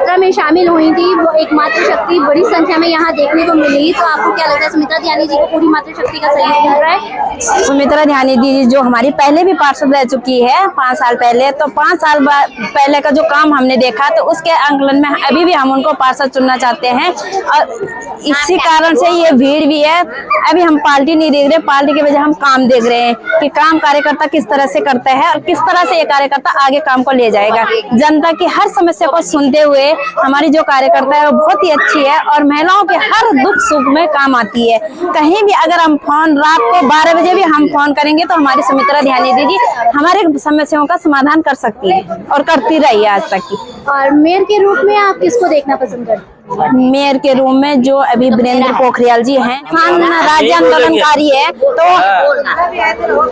यात्रा में शामिल हुई थी, वो एक मातृशक्ति बड़ी संख्या में यहाँ देखने को मिली। तो आपको क्या लगता है सुमित्रा ध्यानी जी को पूरी मातृशक्ति का सहयोग मिल रहा है? सुमित्रा ध्यानी जी जो हमारी पहले भी पार्षद रह चुकी है 5 साल पहले, तो 5 साल पहले का जो काम हमने देखा तो उसके आंकलन में अभी भी हम उनको पार्षद चुनना चाहते हैं। और इसी कारण से ये भीड़ भी है। अभी हम पार्टी नहीं देख रहे, पार्टी के वजह हम काम देख रहे हैं कि काम कार्यकर्ता किस तरह से करते हैं और किस तरह से ये कार्यकर्ता आगे काम को ले जाएगा। जनता की हर समस्या को सुनते हुए हमारी जो कार्यकर्ता है वो बहुत ही अच्छी है और महिलाओं के हर दुख सुख में काम आती है। कहीं भी अगर हम फोन रात को 12 बजे भी हम फोन करेंगे तो हमारी सुमित्रा ध्यानी जी हमारे समस्याओं का समाधान कर सकती है और करती रही है आज तक की। और मेयर के रूप में आप किसको देखना पसंद करते हैं? मेयर के रूम में जो अभी वीरेंद्र पोखरियाल जी हैं, राज्य आंदोलनकारी है,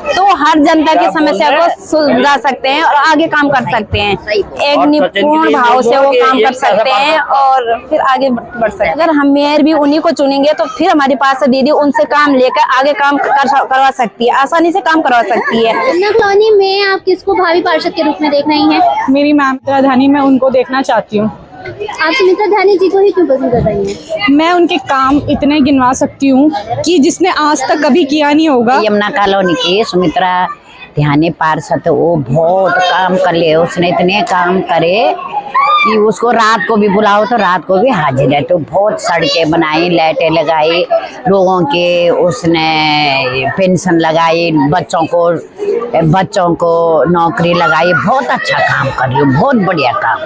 तो हर जनता की समस्या को सुलझा सकते हैं और आगे काम कर सकते हैं। एक निपुण भाव से वो काम कर सकते हैं और फिर आगे बढ़ सकते हैं। अगर हम मेयर भी उन्हीं को चुनेंगे तो फिर हमारी पास दीदी उनसे काम लेकर आगे काम करवा सकती है, आसानी से काम करवा सकती है। यमुना कॉलोनी में आप किसको भावी पार्षद के रूप में देख रही हैं? मेरी मैम ध्यानी, मैं उनको देखना चाहती हूँ। आप सुमित्रा ध्यानी जी को ही क्यों पसंद कर रही हैं? मैं उनके काम इतने गिनवा सकती हूँ कि जिसने आज तक कभी किया नहीं होगा। यमुना कॉलोनी की सुमित्रा ध्यानी पार्षद, वो बहुत काम कर ले, उसने इतने काम करे कि उसको रात को भी बुलाओ तो रात को भी हाजिर है। तो बहुत सड़कें बनाई, लाइटें लगाई, लोगों के उसने पेंशन लगाई, बच्चों को नौकरी लगाई। बहुत अच्छा काम कर रही हो, बहुत बढ़िया काम।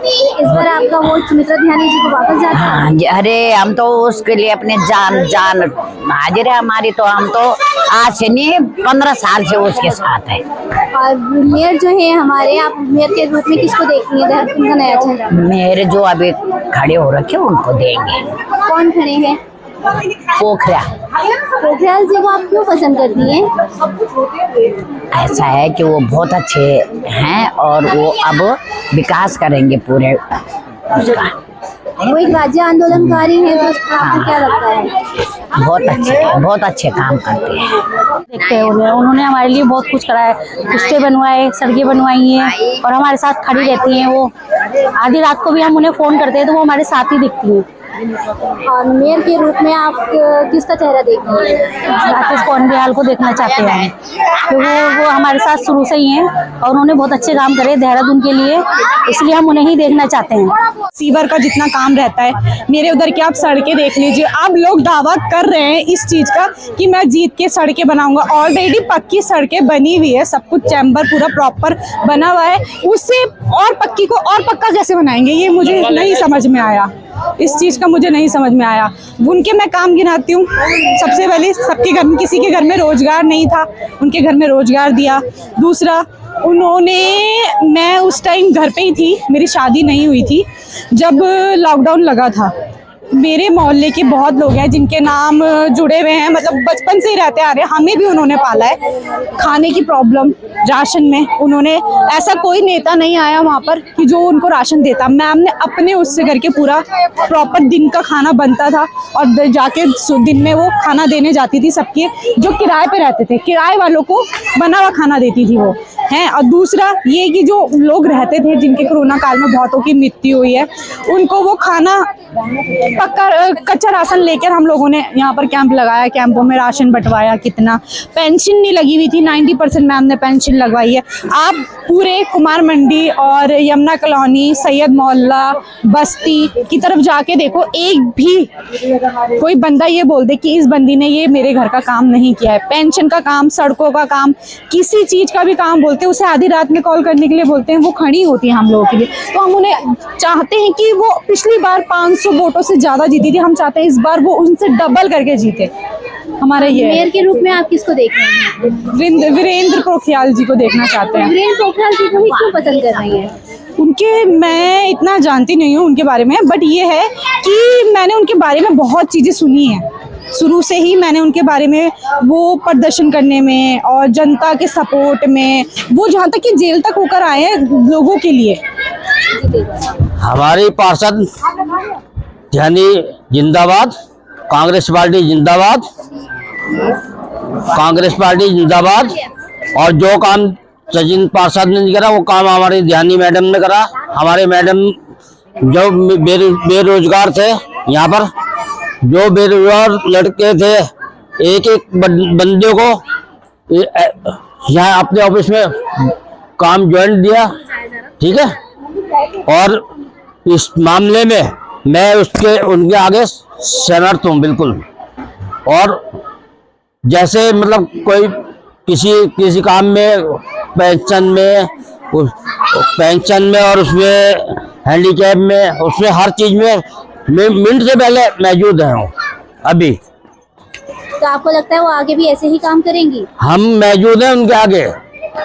इस बार आपका वोट सुमित्रा ध्यानी जी को वापस जाता है? हाँ, अरे हम तो उसके लिए अपने जान हाजिर है हमारी। तो हम तो आज से नहीं 15 साल से उसके साथ है। और मेयर जो है हमारे, आप मेयर के रूप में किसको देखेंगे? देहरादून का नया चेहरा मेरे जो अभी खड़े हो रखे उनको देंगे। कौन खड़े हैं? पोखरियाल जी को आप क्यों पसंद करती हैं? ऐसा है कि वो बहुत अच्छे हैं और वो अब विकास करेंगे पूरे उसका। वो एक राज्य आंदोलनकारी है, तो आपको क्या लगता है? बहुत अच्छे काम करते हैं। देखते हैं उन्होंने हमारे लिए बहुत कुछ करा है, रास्ते बनवाए, सड़कें बनवाई हैं और हमारे साथ खड़ी रहती हैं। वो आधी रात को भी हम उन्हें फोन करते हैं तो वो हमारे साथ ही दिखती हैं। और मेयर के रूप में आप किसका चेहरा देखेंगे? राकेश कोंडियाल को देखना चाहते हैं क्योंकि वो हमारे साथ शुरू से ही हैं और उन्होंने बहुत अच्छे काम करे देहरादून के लिए, इसलिए हम उन्हें ही देखना चाहते हैं। सीवर का जितना काम रहता है, मेरे उधर की आप सड़कें देख लीजिए। अब लोग दावा कर रहे हैं इस चीज का कि मैं जीत के सड़कें बनाऊंगा। ऑलरेडी पक्की सड़कें बनी हुई है, सब कुछ चैम्बर पूरा प्रॉपर बना हुआ है। उससे और पक्की को और पक्का कैसे बनाएंगे, ये मुझे नहीं समझ में आया। इस चीज का मुझे नहीं समझ में आया। उनके मैं काम गिनाती हूँ। सबसे पहले सबके घर में, किसी के घर में रोजगार नहीं था, उनके घर में रोजगार दिया। दूसरा, उन्होंने, मैं उस टाइम घर पे ही थी, मेरी शादी नहीं हुई थी जब लॉकडाउन लगा था। मेरे मोहल्ले के बहुत लोग हैं जिनके नाम जुड़े हुए हैं, मतलब बचपन से ही रहते आ रहे हैं, हमें भी उन्होंने पाला है। खाने की प्रॉब्लम, राशन में उन्होंने, ऐसा कोई नेता नहीं आया वहाँ पर कि जो उनको राशन देता। मैम ने अपने उससे करके पूरा प्रॉपर दिन का खाना बनता था और जाके दिन में वो खाना देने जाती थी सबके जो किराए पे रहते थे, किराए वालों को बना हुआ खाना देती थी वो हैं। और दूसरा ये कि जो लोग रहते थे जिनके कोरोना काल में बहुतों की मृत्यु हुई है, उनको वो खाना पक्का कच्चा राशन लेकर हम लोगों ने यहाँ पर कैंप लगाया, कैंपों में राशन बंटवाया। कितना पेंशन नहीं लगी हुई थी, 90% मैम ने पेंशन लगवाई है। आप पूरे कुमार मंडी और यमुना कॉलोनी, सैयद मोहल्ला, बस्ती की तरफ जाके देखो, एक भी कोई बंदा ये बोल दे कि इस बंदी ने ये मेरे घर का काम नहीं किया है। पेंशन का काम, सड़कों का काम, किसी चीज का भी काम बोलते हैं, उसे आधी रात में कॉल करने के लिए बोलते हैं, वो खड़ी होती है हम लोगों के लिए। तो हम उन्हें चाहते हैं कि वो पिछली बार 500 वोटों से ज्यादा जीती थी, हम चाहते हैं इस बार वो उनसे डबल करके जीते। हमारा ये मेयर के रूप में आप किसको देख रहे हैं? वीरेंद्र पोखरियाल जी को देखना चाहते हैं। वीरेंद्र पोखरियाल जी को ही क्यों पसंद कर रही हैं? उनके, मैं इतना जानती नहीं हूँ उनके बारे में, बट ये है कि मैंने उनके बारे में बहुत चीजें सुनी है। शुरू से ही मैंने उनके बारे में, वो प्रदर्शन करने में और जनता के सपोर्ट में, वो जहाँ तक कि जेल तक होकर आए हैं लोगों के लिए। हमारी पार्षद ध्यानी जिंदाबाद, कांग्रेस पार्टी जिंदाबाद, कांग्रेस पार्टी जिंदाबाद। और जो काम सचिन पार्षद ने करा वो काम हमारी ध्यानी मैडम ने करा। हमारे मैडम जो बेरोजगार थे यहाँ पर, जो बेरोजगार लड़के थे, एक एक बंदे को यहाँ अपने ऑफिस में काम ज्वाइन दिया, ठीक है। और इस मामले में मैं उनके आगे सहमत हूँ बिल्कुल। और जैसे मतलब कोई किसी काम में, पेंशन में और उसमें हैंडीकैप में, उसमें हर चीज में मिनट से पहले मौजूद है अभी। तो आपको लगता है वो आगे भी ऐसे ही काम करेंगी? हम मौजूद हैं उनके आगे,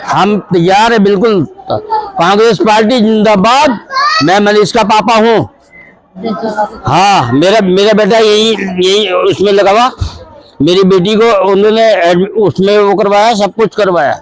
हम तैयार है बिल्कुल। कांग्रेस पार्टी जिंदाबाद। मैं मनीष का पापा हूँ। हाँ, मेरा बेटा यही उसमें लगा हुआ। मेरी बेटी को उन्होंने उसमें वो करवाया, सब कुछ करवाया।